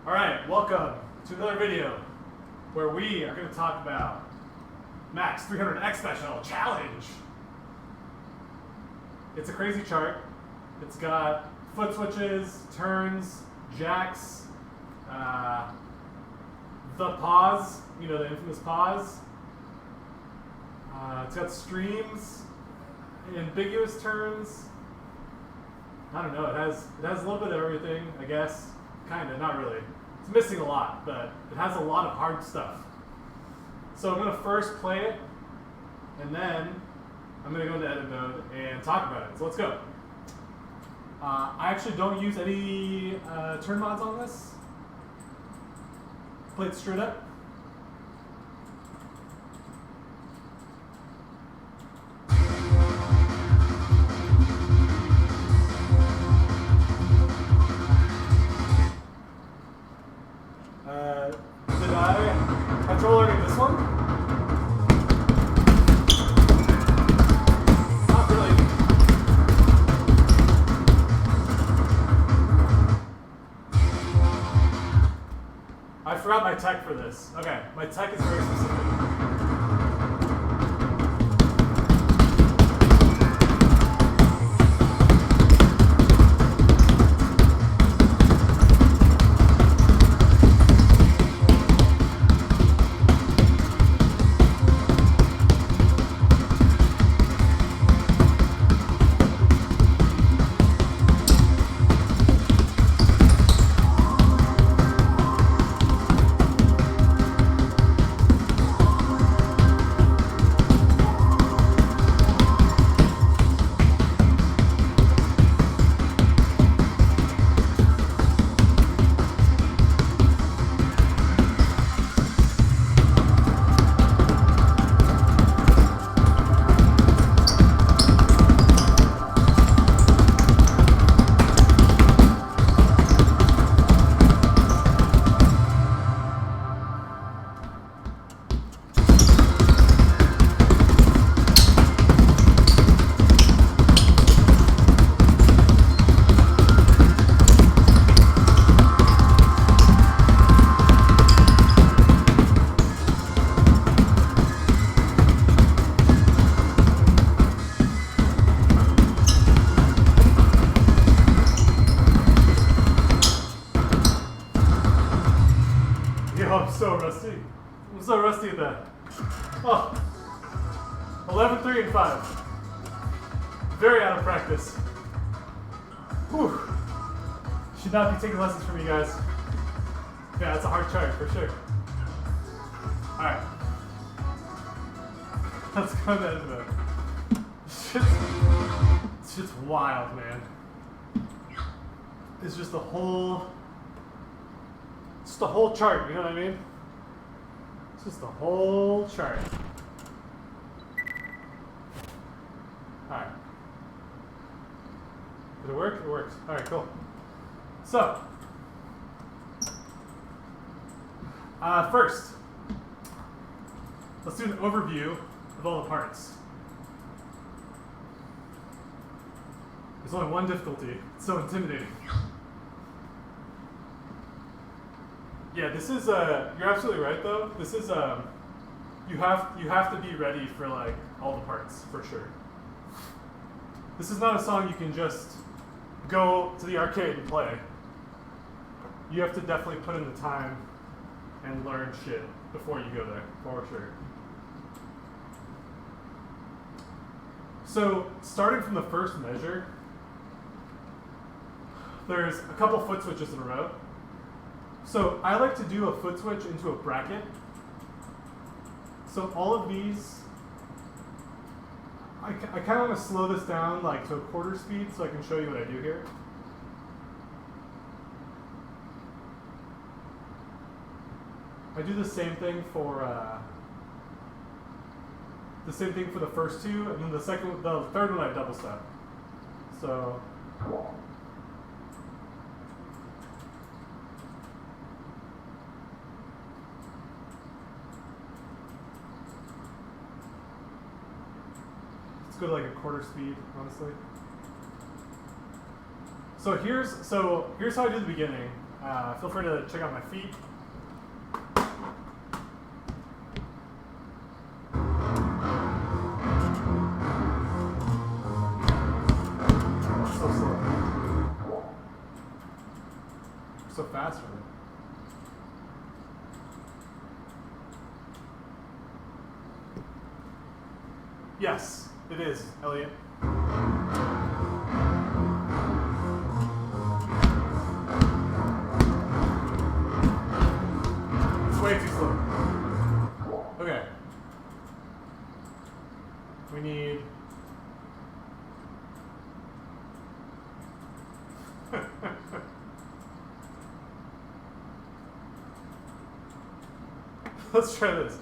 Alright, welcome to another video where we are going to talk about Max 300X Special Challenge. It's a crazy chart. It's got foot switches, turns, jacks, the pause, you know, the infamous pause. It's got streams, ambiguous turns. I don't know, it has a little bit of everything, I guess. Kinda, not really. It's missing a lot, but it has a lot of hard stuff. So I'm gonna first play it, and then I'm gonna go into edit mode and talk about it. So let's go. I actually don't use any turn mods on this. Play it straight up. Did I control learning this one? Not really. I forgot my tech for this. Okay, my tech is very specific. I'm so rusty. I'm so rusty at that. Oh. 11, 3, and 5. Very out of practice. Whew. Should not be taking lessons from you guys. Yeah, that's a hard chart for sure. Alright. Let's go to end mode. It's just wild, man. It's just the whole chart, you know what I mean? It's just the whole chart. Alright. Did it work? It works. Alright, cool. So, first, let's do an overview of all the parts. There's only one difficulty. It's so intimidating. Yeah, this is you're absolutely right though. This is you have to be ready for like all the parts for sure. This is not a song you can just go to the arcade and play. You have to definitely put in the time and learn shit before you go there, for sure. So, starting from the first measure, there's a couple foot switches in a row. So I like to do a foot switch into a bracket. So all of these, I kind of want to slow this down like to a quarter speed so I can show you what I do here. I do the same thing for the first two, and then the third one I double step. So. Go to like a quarter speed, honestly. So here's how I do the beginning. Feel free to check out my feet. So slow. So fast for me. Yes, it is, Elliot. It's way too slow. Okay. We need... Let's try this.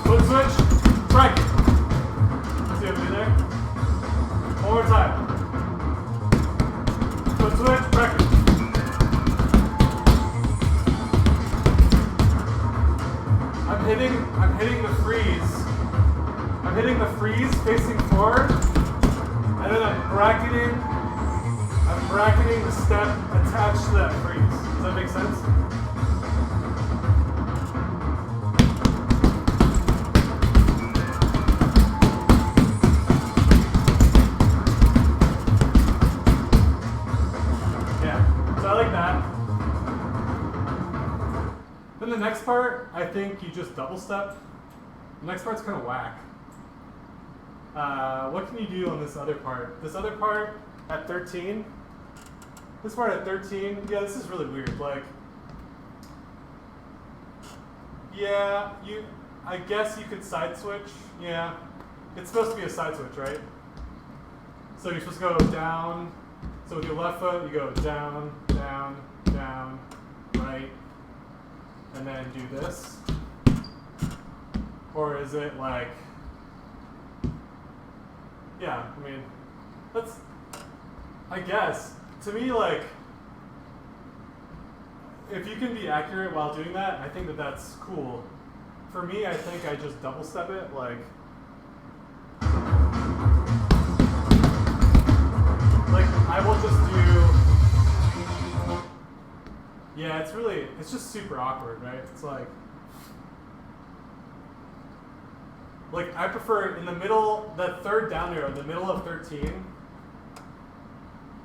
Foot switch, bracket. See what I do there? One more time. Foot switch, bracket. I'm hitting the freeze. I'm hitting the freeze facing forward, and then I'm bracketing the step attached to that freeze. Does that make sense? Yeah, so I like that. Then the next part, I think you just double step. The next part's kind of whack. What can you do on this other part? This other part at 13. This part at 13, yeah, this is really weird. Like, yeah, I guess you could side switch. Yeah, it's supposed to be a side switch, right? So you're supposed to go down. So with your left foot, you go down, down, down, right, and then do this? Or is it like, yeah, I mean, that's, I guess, to me, like, if you can be accurate while doing that, I think that that's cool. For me, I think I just double step it, like I will just do, yeah, it's just super awkward, right? It's like I prefer in the middle, the third down arrow, in the middle of 13,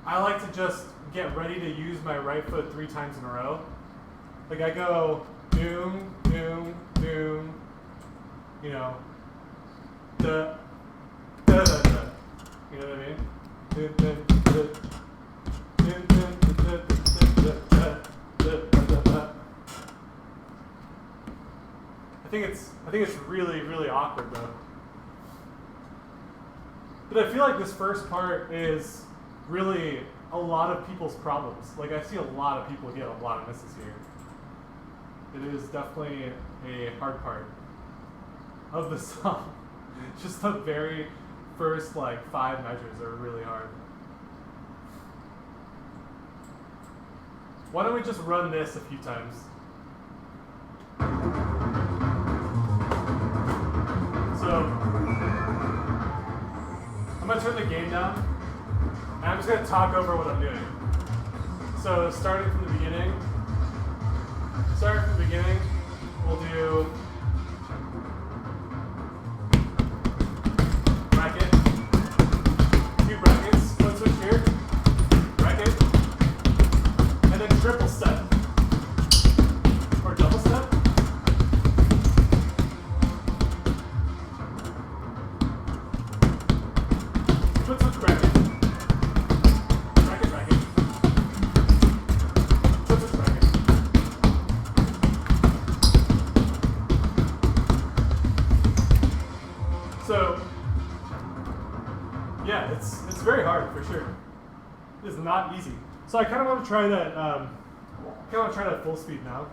I like to just get ready to use my right foot 3 times in a row. Like I go doom, doom, doom, you know, da, da, da, da. You know what I mean? Dun, dun, dun, dun, dun, dun, dun, dun, dun, dun. I think it's really, really awkward though. But I feel like this first part is really a lot of people's problems. Like I see a lot of people get a lot of misses here. It is definitely a hard part of the song. Just the very first 5 measures are really hard. Why don't we just run this a few times? So I'm gonna turn the gain down, and I'm just gonna talk over what I'm doing. So starting from the beginning, we'll do bracket, 2 brackets, foot switch here, bracket, and then triple step, or double step. Foot switch bracket, bracket, bracket, foot switch bracket. So, yeah, it's very hard for sure. It is not easy. So I kind of want to try that. Full speed now.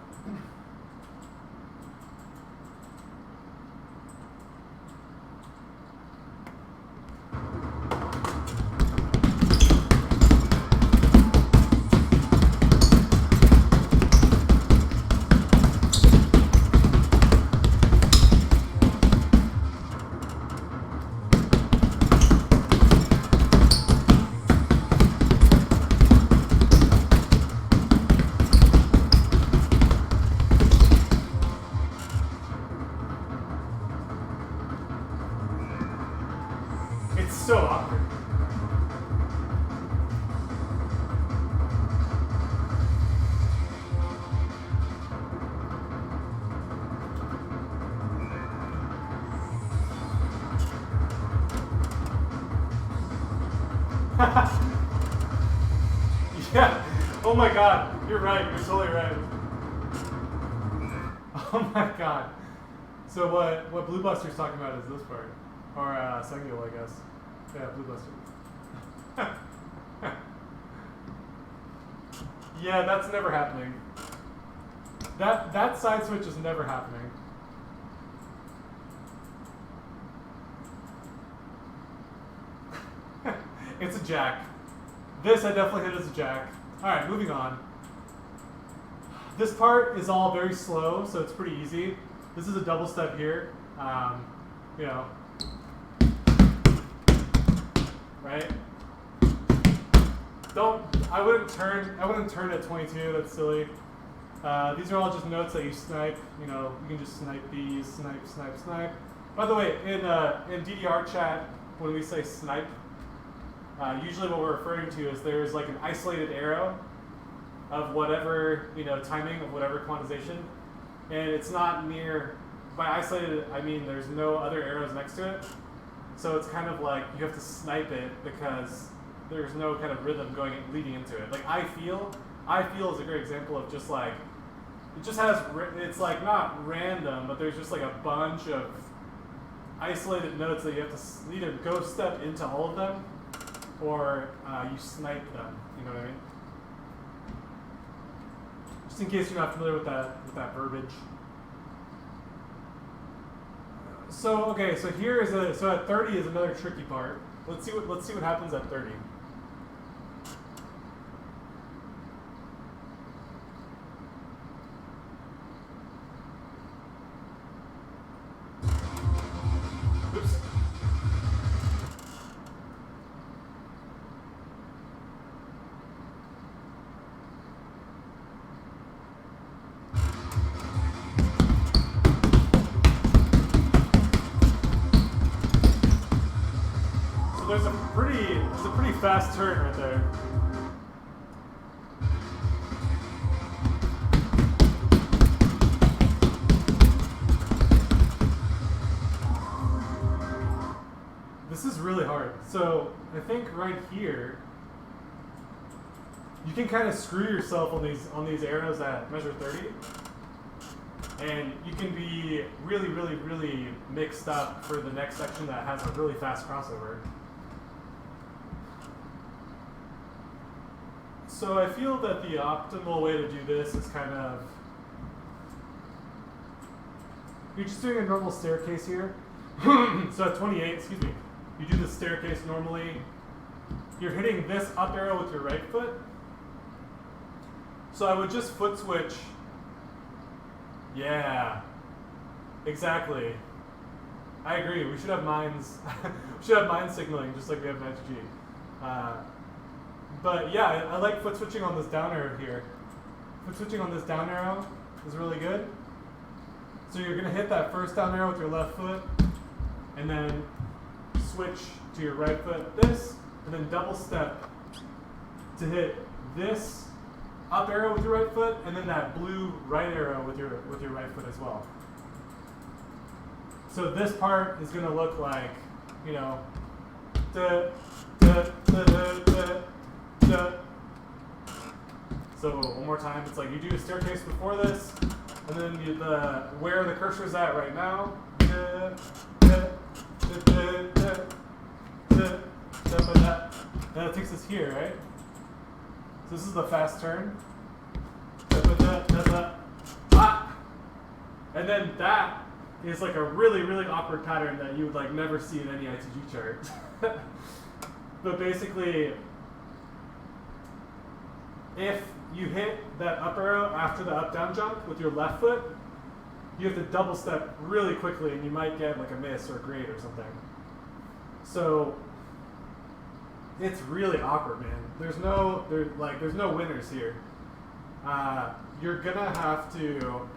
Yeah. Oh my god. You're right. You're totally right. Oh my god. So what Blue Buster's talking about is this part. Or Sengul, I guess. Yeah, Blue Buster. Yeah, that's never happening. That side switch is never happening. It's a jack. This I definitely hit as a jack. Alright, moving on. This part is all very slow, so it's pretty easy. This is a double step here. You know. Right? I wouldn't turn at 22, that's silly. These are all just notes that you snipe. You know, you can just snipe these, snipe, snipe, snipe. By the way, in DDR chat, when we say snipe, usually what we're referring to is there's like an isolated arrow of whatever, you know, timing of whatever quantization, and it's not near. By isolated, I mean there's no other arrows next to it, so it's kind of like you have to snipe it because there's no kind of rhythm leading into it. Like I feel is a great example of just like it just has. It's like not random, but there's just like a bunch of isolated notes that you have to either go step into all of them, or you snipe them. You know what I mean? Just in case you're not familiar with that verbiage. So okay, so here is at 30 is another tricky part. Let's see what happens at 30. Oops. There's a pretty fast turn right there. This is really hard. So I think right here you can kind of screw yourself on these arrows that measure 30. And you can be really, really, really mixed up for the next section that has a really fast crossover. So I feel that the optimal way to do this is kind of, you're just doing a normal staircase here. So at 28, excuse me, you do the staircase normally. You're hitting this up arrow with your right foot. So I would just foot switch. Yeah, exactly. I agree. We should have mines. We should have mine signaling just like we have in ITG. But yeah, I like foot switching on this down arrow here. Foot switching on this down arrow is really good. So you're gonna hit that first down arrow with your left foot, and then switch to your right foot this, and then double step to hit this up arrow with your right foot, and then that blue right arrow with your right foot as well. So this part is gonna look like, you know, So one more time, it's like you do a staircase before this, and then where the cursor is at right now. And it takes us here, right? So this is the fast turn. And then that is like a really, really awkward pattern that you would like never see in any ITG chart. But basically, if you hit that up arrow after the up-down jump with your left foot, you have to double step really quickly, and you might get like a miss or a grade or something. So it's really awkward, man. There's no winners here. You're gonna have to,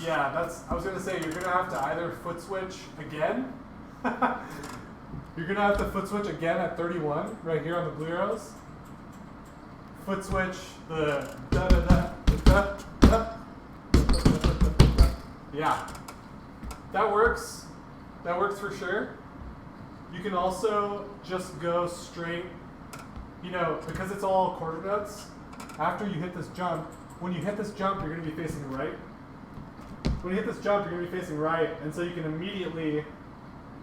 I was gonna say you're gonna have to either foot switch again. You're gonna have to foot switch again at 31 right here on the blue arrows. Foot switch the da da da da da. Yeah, that works. That works for sure. You can also just go straight you know, because it's all quarter notes, after you hit this jump, when you hit this jump, you're going to be facing right. When you hit this jump, you're going to be facing right, and so you can immediately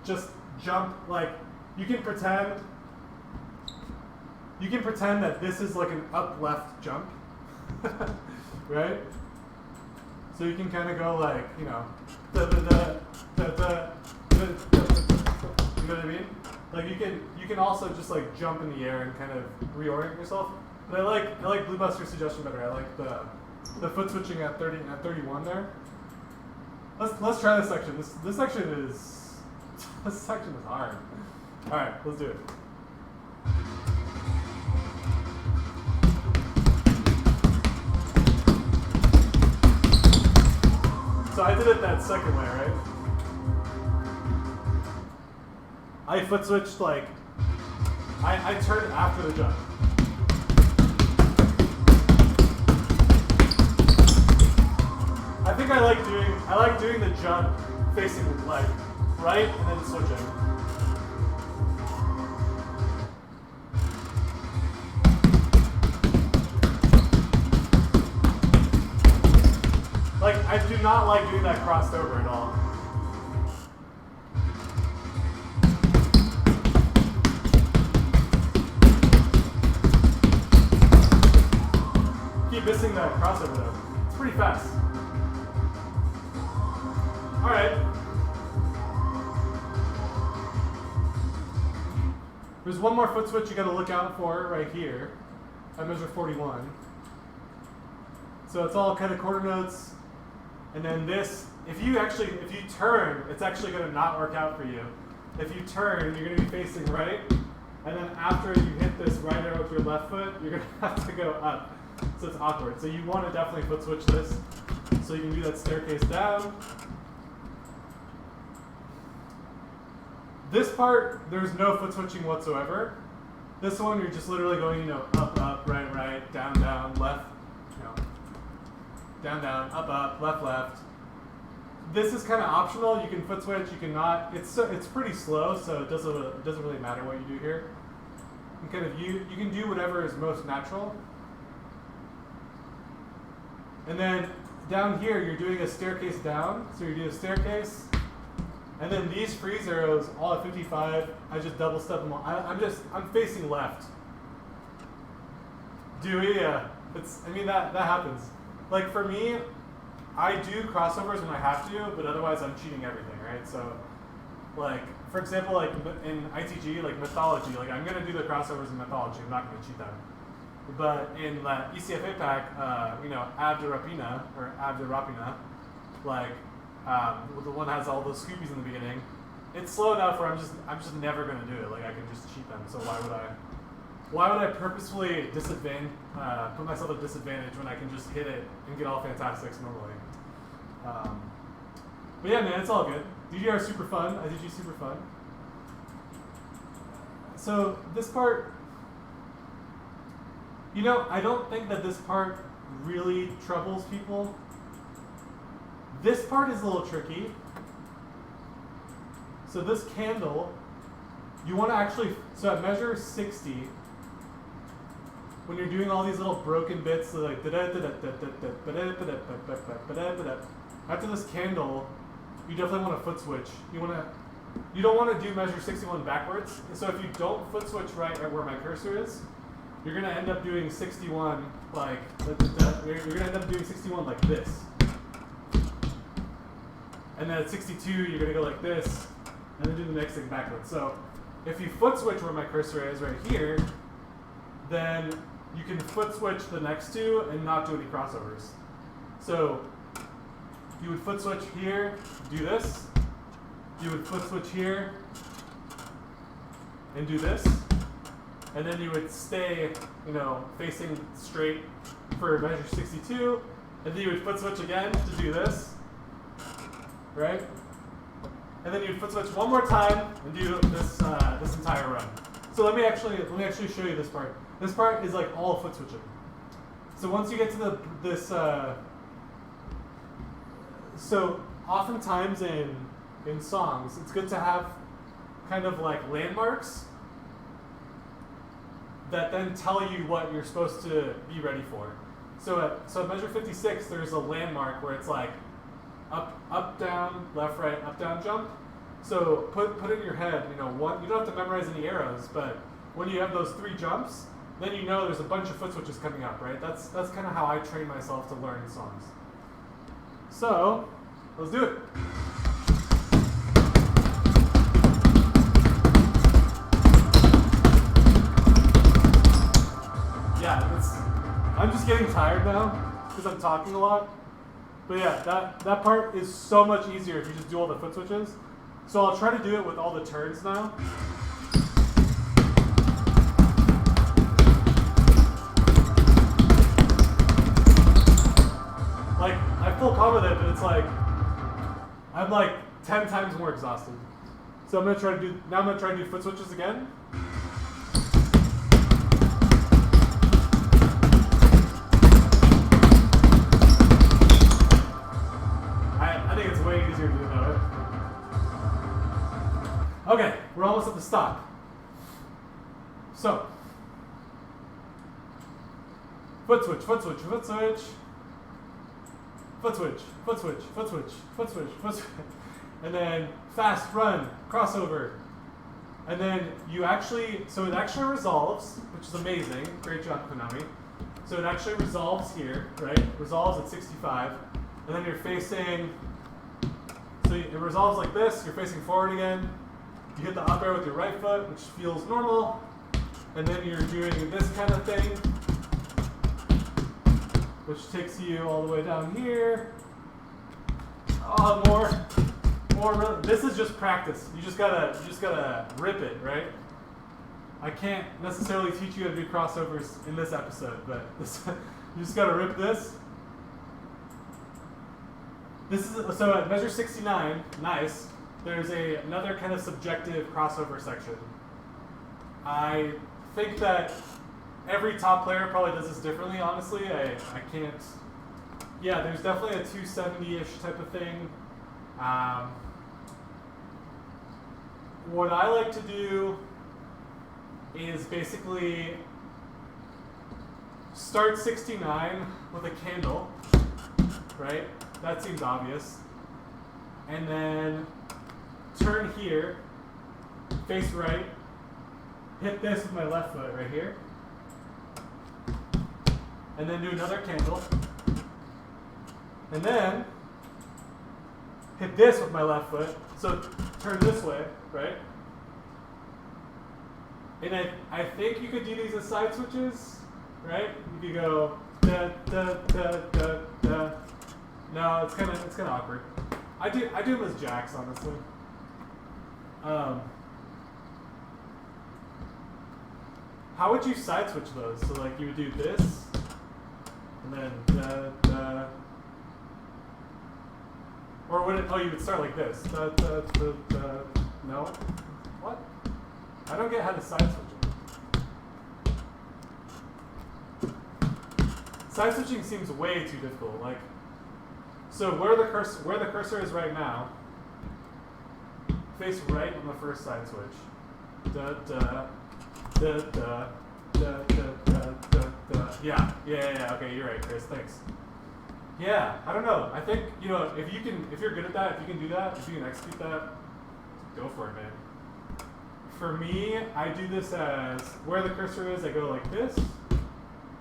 just jump, like, you can pretend that this is like an up-left jump, right? So you can kind of go like, you know, you know what I mean? Like you can also just like jump in the air and kind of reorient yourself. But I like Blue Buster's suggestion better. I like the foot switching at 31 there. Let's try this section. This section is hard. All right, let's do it. So I did it that second way, right? I foot switched like, I turned after the jump. I think I like doing the jump facing like right and then switching. Like, I do not like doing that crossed over at all. Keep missing that crossover though. It's pretty fast. Alright. There's one more foot switch you gotta look out for right here. I measure 41. So it's all kind of quarter notes. And then this, if you turn, it's actually going to not work out for you. If you turn, you're going to be facing right. And then after you hit this right arrow with your left foot, you're going to have to go up. So it's awkward. So you want to definitely foot switch this. So you can do that staircase down. This part, there's no foot switching whatsoever. This one, you're just literally going, you know, up, up, right, right, down, down, left, you know, down, down, up, up, left, left. This is kind of optional. You can foot switch. You can not. It's pretty slow, so it doesn't really matter what you do here. You kind of you can do whatever is most natural. And then down here, you're doing a staircase down. So you do a staircase, and then these freeze arrows all at 55. I just double step them all. I'm facing left. Do we? I mean that happens. Like for me, I do crossovers when I have to, but otherwise I'm cheating everything, right? So, like, for example, like in ITG, like mythology, like I'm gonna do the crossovers in mythology. I'm not gonna cheat them. But in the ECFA pack, you know, Abderrapina, like the one that has all those Scoobies in the beginning. It's slow enough where I'm just never gonna do it. Like I can just cheat them. So why would I purposefully put myself at a disadvantage when I can just hit it and get all fantastics normally? But yeah, man, it's all good. DDR is super fun. ITG is super fun. So this part, you know, I don't think that this part really troubles people. This part is a little tricky. So this candle, you want to actually, so at measure 60, when you're doing all these little broken bits, so like after this candle, you definitely want to foot switch. You don't want to do measure 61 backwards. So if you don't foot switch right at where my cursor is, you're gonna end up doing 61 like you're gonna end up doing 61 like this. And then at 62, you're gonna go like this, and then do the next thing backwards. So if you foot switch where my cursor is right here, then you can foot switch the next two and not do any crossovers. So you would foot switch here, do this. You would foot switch here and do this. And then you would stay, you know, facing straight for measure 62. And then you would foot switch again to do this. Right? And then you'd foot switch one more time and do this this entire run. So let me actually show you this part. This part is like all foot switching. So once you get to this, so oftentimes in songs, it's good to have kind of like landmarks that then tell you what you're supposed to be ready for. So at measure 56, there's a landmark where it's like up, down, left, right, up, down, jump. So put in your head, you don't have to memorize any arrows, but when you have those 3 jumps, then you know there's a bunch of foot switches coming up, right? That's kind of how I train myself to learn songs. So let's do it. I'm just getting tired now because I'm talking a lot. But yeah, that part is so much easier if you just do all the foot switches. So I'll try to do it with all the turns now. Like, I feel calm with it, but it's like, I'm like 10 times more exhausted. So I'm gonna try to do foot switches again. Okay, we're almost at the stop. So, foot switch, foot switch, foot switch, foot switch, foot switch, foot switch, foot switch, foot switch, and then fast run, crossover, and then it actually resolves, which is amazing. Great job, Konami. So it actually resolves here, right? Resolves at 65, and then you're facing. So it resolves like this. You're facing forward again. You hit the up air with your right foot, which feels normal, and then you're doing this kind of thing, which takes you all the way down here. Oh, more. This is just practice. You just gotta rip it, right? I can't necessarily teach you how to do crossovers in this episode, but you just gotta rip this. So at measure 69, nice. There's another kind of subjective crossover section. I think that every top player probably does this differently, honestly. I can't. Yeah, there's definitely a 270-ish type of thing. What I like to do is basically start 69 with a candle, right? That seems obvious. And then turn here, face right, hit this with my left foot right here, and then do another candle, and then hit this with my left foot, so turn this way, right? And I think you could do these as side switches, right? You could go da da da da da. No, it's kind of awkward. I do them as jacks, honestly. How would you side switch those? So like you would do this, and then da da. Or would it? Oh, you would start like this. Da da da da. No. What? I don't get how to side switch it. Side switching seems way too difficult. Like, so where the cursor is right now. Face right on the first side switch. Da da da da da da da da. Yeah. Okay, you're right, Chris. Thanks. Yeah, I don't know. I think if you're good at that, if you can do that, if you can execute that, go for it, man. For me, I do this as where the cursor is. I go like this,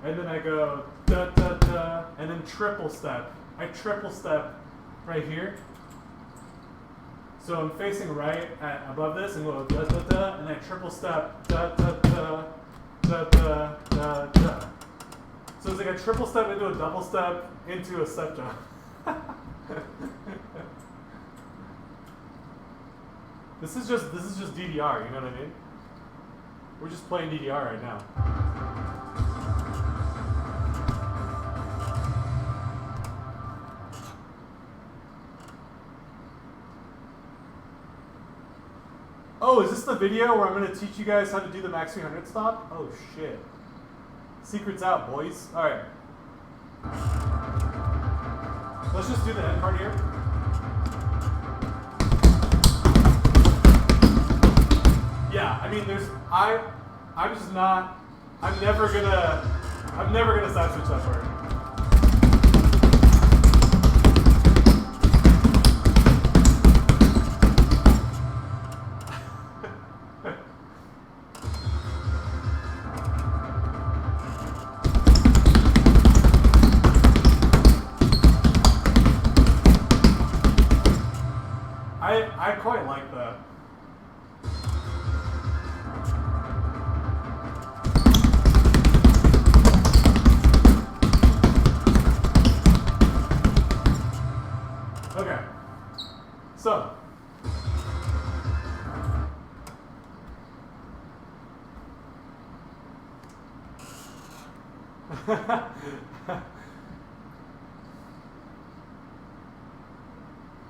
and then I go da da da, and then triple step. I triple step right here. So I'm facing right above this and go da da da, and then triple step da da da da da da da. So it's like a triple step into a double step into a step jump. This is just DDR, you know what I mean? We're just playing DDR right now. Oh, is this the video where I'm going to teach you guys how to do the max 300 stop? Oh, shit. Secret's out, boys. All right. Let's just do the end part here. Yeah, I mean, I'm just not I'm never gonna side switch that part. I quite like that. Okay, so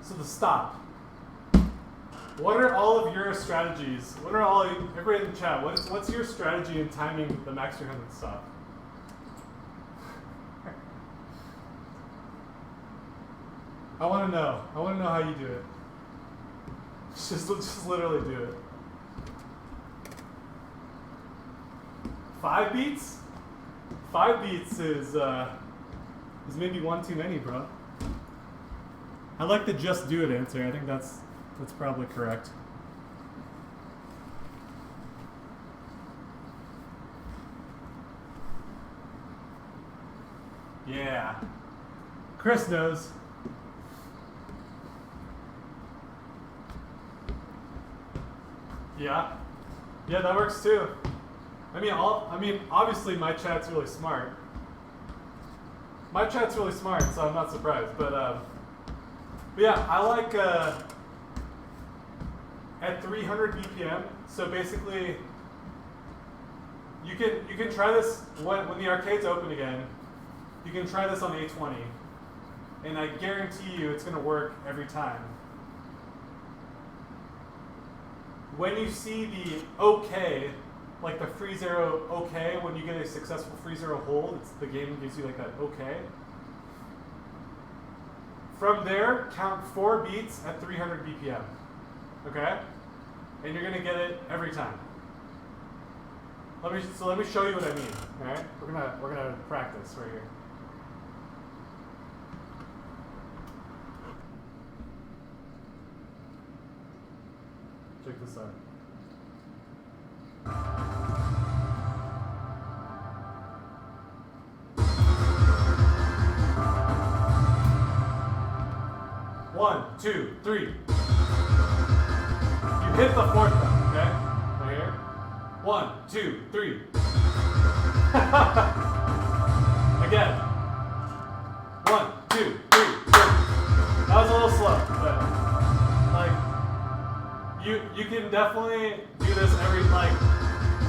so the stop. What are all of your strategies? What are all everybody in the chat? What's your strategy in timing the max 300 stop? I want to know. I want to know how you do it. Just literally do it. 5 beats? 5 beats is maybe one too many, bro. I like the just do it answer. I think that's probably correct. Yeah. Chris knows. Yeah. Yeah, that works too. I mean, obviously my chat's really smart. My chat's really smart, so I'm not surprised. But yeah, I like at 300 BPM. So basically, you can try this when the arcade's open again. You can try this on 820, and I guarantee you it's gonna work every time. When you see the OK, like the free zero OK, when you get a successful free zero hold, the game gives you like that OK. From there, count 4 beats at 300 BPM, okay? And you're gonna get it every time. Let me show you what I mean. All right, we're gonna practice right here. Check this out. One, two, three. You hit the 4th note, okay? Right here. 1, 2, 3. Again. 1, 2, 3, 4. That was a little slow, but like you can definitely do this every 9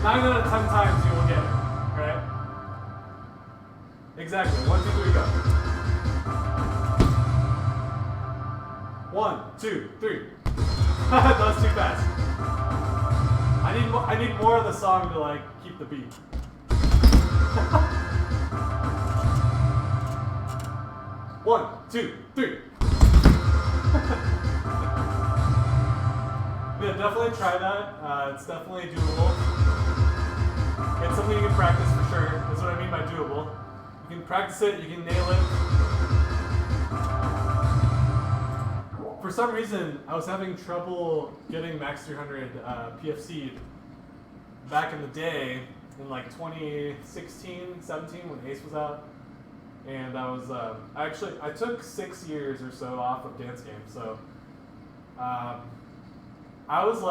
out of 10 times you will get it, right? Exactly. 1, 2, 3, go. 1, 2, 3. That was too fast. I need more of the song to keep the beat. One, two, three. Yeah, definitely try that. It's definitely doable. It's something you can practice for sure. That's what I mean by doable. You can practice it, you can nail it. For some reason, I was having trouble getting Max 300 PFC'd back in the day, in 2016, 17, when Ace was out. And I was, I took 6 years or so off of dance games, so I was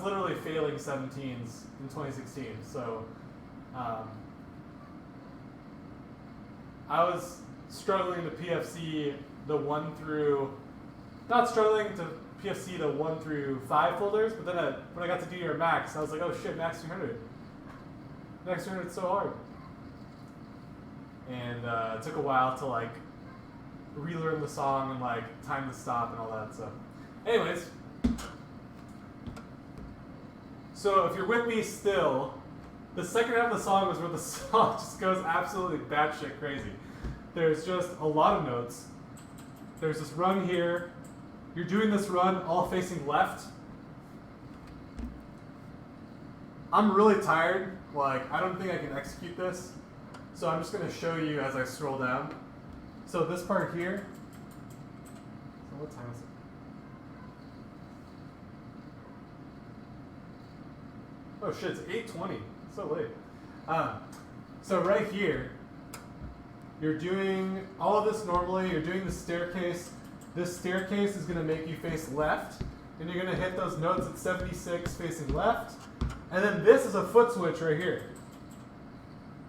literally failing 17s in 2016, so I was struggling to PFC the 1 through, not struggling to PFC the 1 through 5 folders, but then when I got to do your max, I was like, oh shit, Max 300. Max 300 is so hard. And it took a while to relearn the song and time the stop and all that. So, anyways, so if you're with me still, the second half of the song is where the song just goes absolutely batshit crazy. There's just a lot of notes. There's this run here. You're doing this run all facing left. I'm really tired. Like, I don't think I can execute this. So I'm just going to show you as I scroll down. So this part here. So what time is it? Oh shit, it's 8:20. So late. So right here, you're doing all of this normally. You're doing the staircase. This staircase is going to make you face left. And you're going to hit those notes at 76 facing left. And then this is a foot switch right here.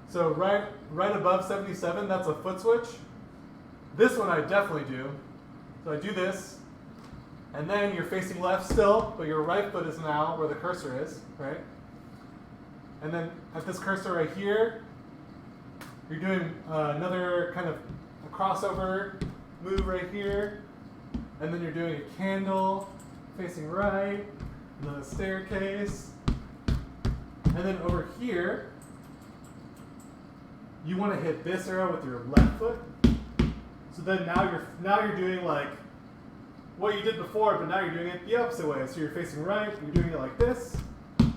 So right above 77, that's a foot switch. This one I definitely do. So I do this. And then you're facing left still, but your right foot is now where the cursor is, right? And then at this cursor right here, you're doing another kind of a crossover move right here. And then you're doing a candle facing right, and then a staircase. And then over here, you want to hit this arrow with your left foot. So then now you're doing like what you did before, but now you're doing it the opposite way. So you're facing right, you're doing it like this. And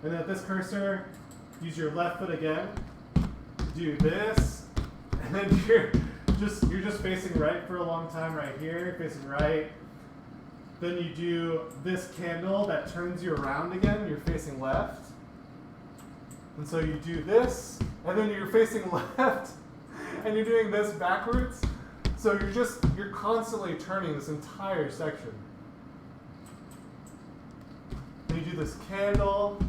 then at this cursor, use your left foot again. Do this. And then you're just facing right for a long time right here, facing right. Then you do this candle that turns you around again, you're facing left. And so you do this, and then you're facing left, and you're doing this backwards. So you're constantly turning this entire section. Then you do this candle,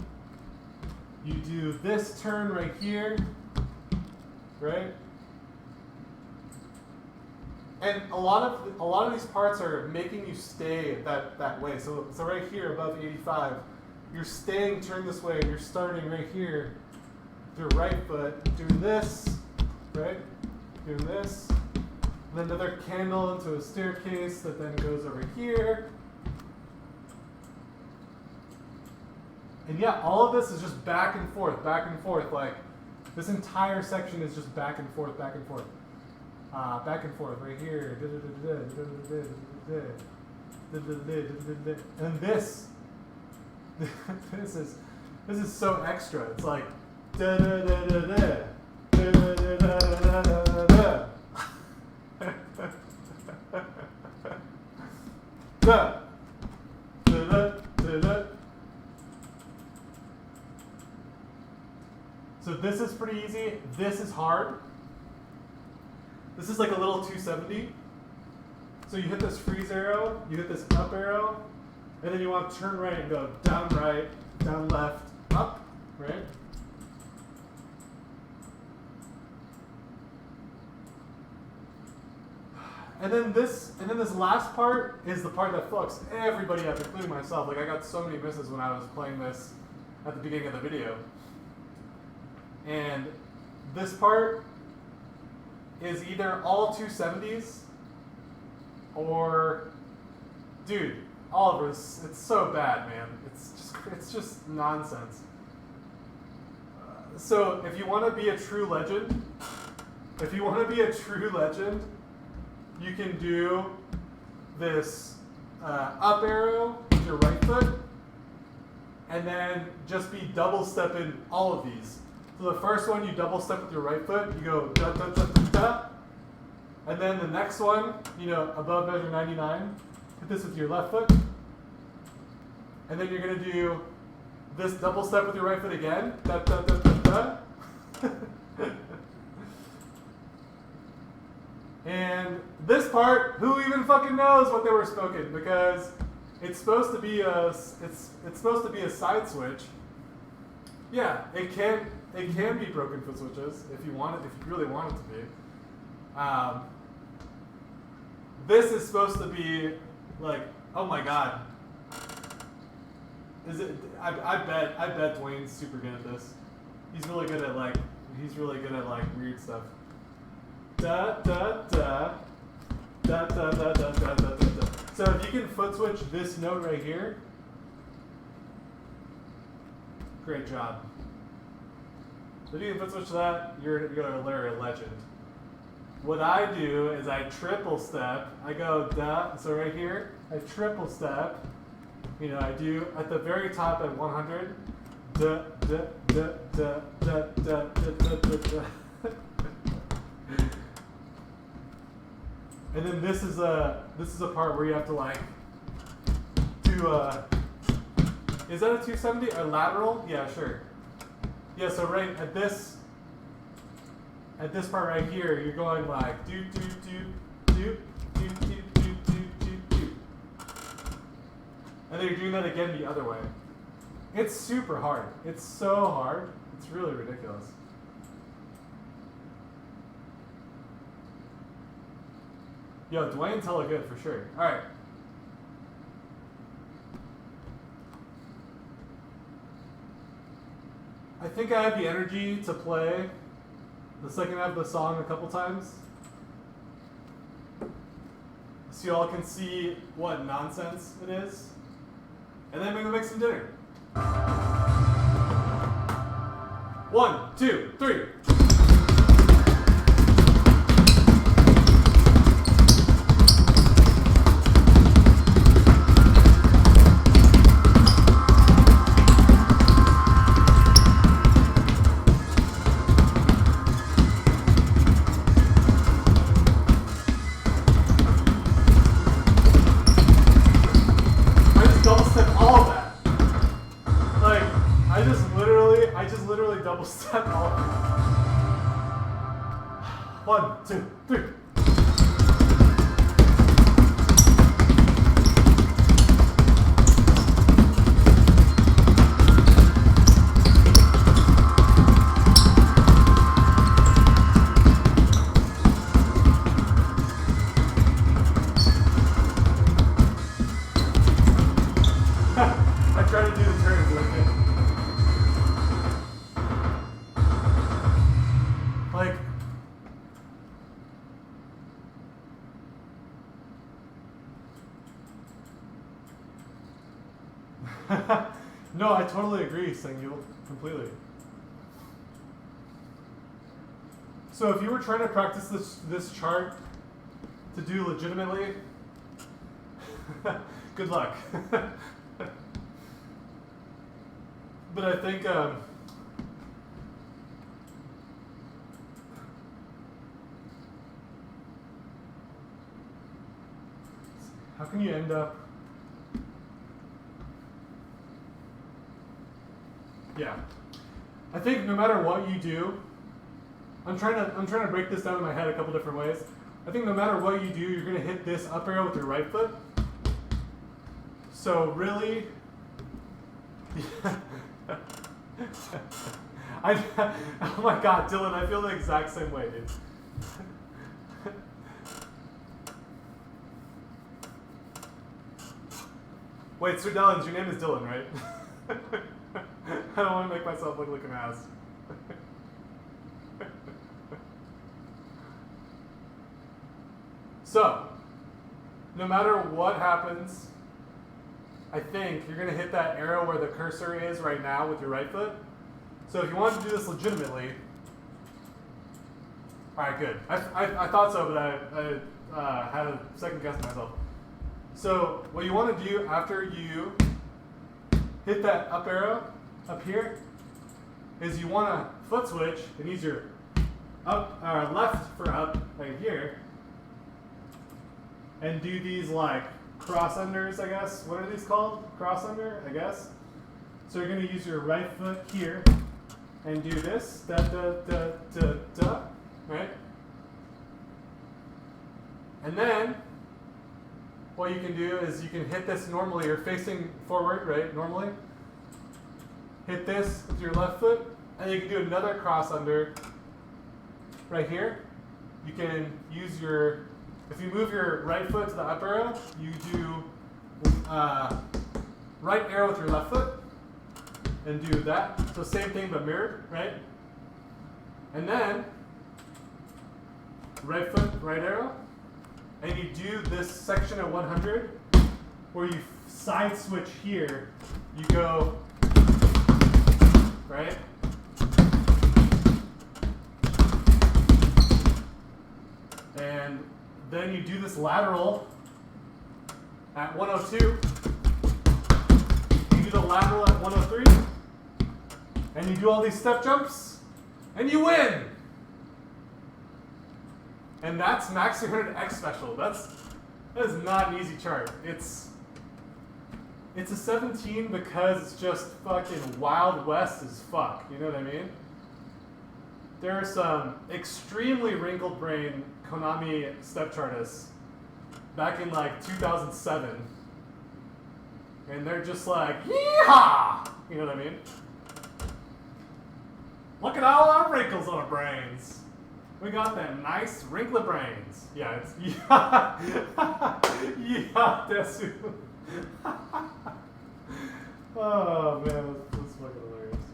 you do this turn right here, right? And a lot of these parts are making you stay that way. So right here above 85, you're staying turned this way, and you're starting right here with your right foot, doing this, right? Doing this. And then another candle into a staircase that then goes over here. And yeah, all of this is just back and forth, back and forth. Like, this entire section is just back and forth, back and forth. Back and forth, right here. And this is so extra. It's like da da da da da da da da da da da. Da da da da. So this is pretty easy. This is hard. This is like a little 270. So you hit this freeze arrow, you hit this up arrow, and then you want to turn right and go down right, down left, up, right? And then this last part is the part that fucks everybody up, including myself. Like, I got so many misses when I was playing this at the beginning of the video. And this part is either all 270s or, dude, Oliver, it's so bad, man. It's just nonsense. So if you want to be a true legend, you can do this up arrow with your right foot, and then just be double stepping all of these. So the first one, you double step with your right foot, you go da da da da da. And then the next one, above measure 99, hit this with your left foot. And then you're gonna do this double step with your right foot again, da da da da da. And this part, who even fucking knows what they were smoking? Because it's supposed to be a side switch. Yeah, it can be broken foot switches if you really want it to be. This is supposed to be like, oh my god. Is it? I bet Dwayne's super good at this. He's really good at like weird stuff. Da da da da da da da da da da. So if you can foot switch this note right here, great job. So if you can foot switch that, you're a legend. What I do is I triple step. I go da. So right here, I triple step. I do at the very top at 100. Da da da, da, da, da, da, da, da, da. And then this is a part where you have to like do is that a 270 or lateral? Yeah, sure. Yeah, so right at this part right here, you're going like do do do do do do do do do do, and then you're doing that again the other way. It's super hard. It's so hard. It's really ridiculous. Yo, Dwayne's hella good for sure. All right. I think I have the energy to play the second half of the song a couple times, so y'all can see what nonsense it is, and then we can make some dinner. 1, 2, 3. Double step all. 1, 2, 3. I try to do the turns like it. Like, no, I totally agree, Sengul, completely. So if you were trying to practice this chart to do legitimately, good luck. But I think how can you end up? Yeah, I think no matter what you do, I'm trying to break this down in my head a couple different ways. I think no matter what you do, you're gonna hit this up arrow with your right foot. So really, oh my God, Dylan, I feel the exact same way, dude. Wait, Sir Dylan, your name is Dylan, right? I don't want to make myself look like an ass. So, no matter what happens, I think you're going to hit that arrow where the cursor is right now with your right foot. So if you want to do this legitimately, alright, good. I thought so, but I had a second guess myself. So what you want to do after you hit that up arrow up here is you want to foot switch and use your up left for up right here, and do these like cross unders, I guess. What are these called? Cross under, I guess. So you're going to use your right foot here and do this, da da da da da, right? And then what you can do is you can hit this normally. You're facing forward, right? Normally. Hit this with your left foot, and you can do another cross under right here. You can use your, if you move your right foot to the up arrow, you do right arrow with your left foot and do that. So same thing but mirrored, right? And then right foot, right arrow, and you do this section at 100 where you side switch here. You go, right? And then you do this lateral at 102. You do the lateral at 103. And you do all these step jumps, and you win! And that's Max 300X special. That is not an easy chart. It's a 17 because it's just fucking Wild West as fuck. You know what I mean? There are some extremely wrinkled brain Konami step chartists back in like 2007. And they're just like, yeehaw! You know what I mean? Look at all our wrinkles on our brains. We got them nice wrinkly brains. Yeah, it's yeah, yeah, Desu. Oh man, that's fucking hilarious.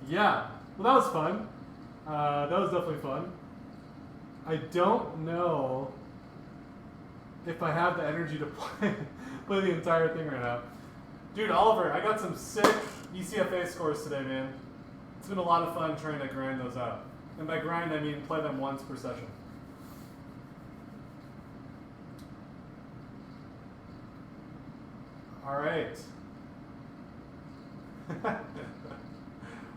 Yeah, well that was fun. That was definitely fun. I don't know if I have the energy to play the entire thing right now. Dude, Oliver, I got some sick ECFA scores today, man. It's been a lot of fun trying to grind those out. And by grind, I mean play them once per session. All right.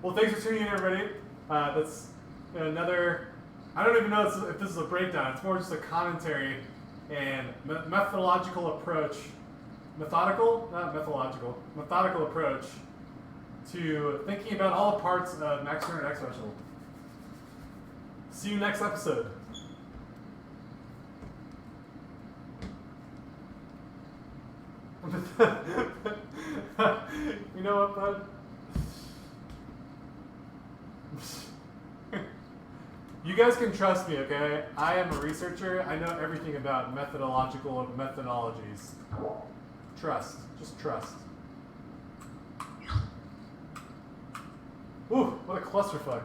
Well, thanks for tuning in, everybody. That's another, I don't even know if this is a breakdown. It's more just a commentary and methodological approach. Methodical approach to thinking about all the parts of Max 300X Special. See you next episode. You know what, bud? You guys can trust me, okay? I am a researcher. I know everything about methodological methodologies. Trust. Just trust. Ooh, what a clusterfuck.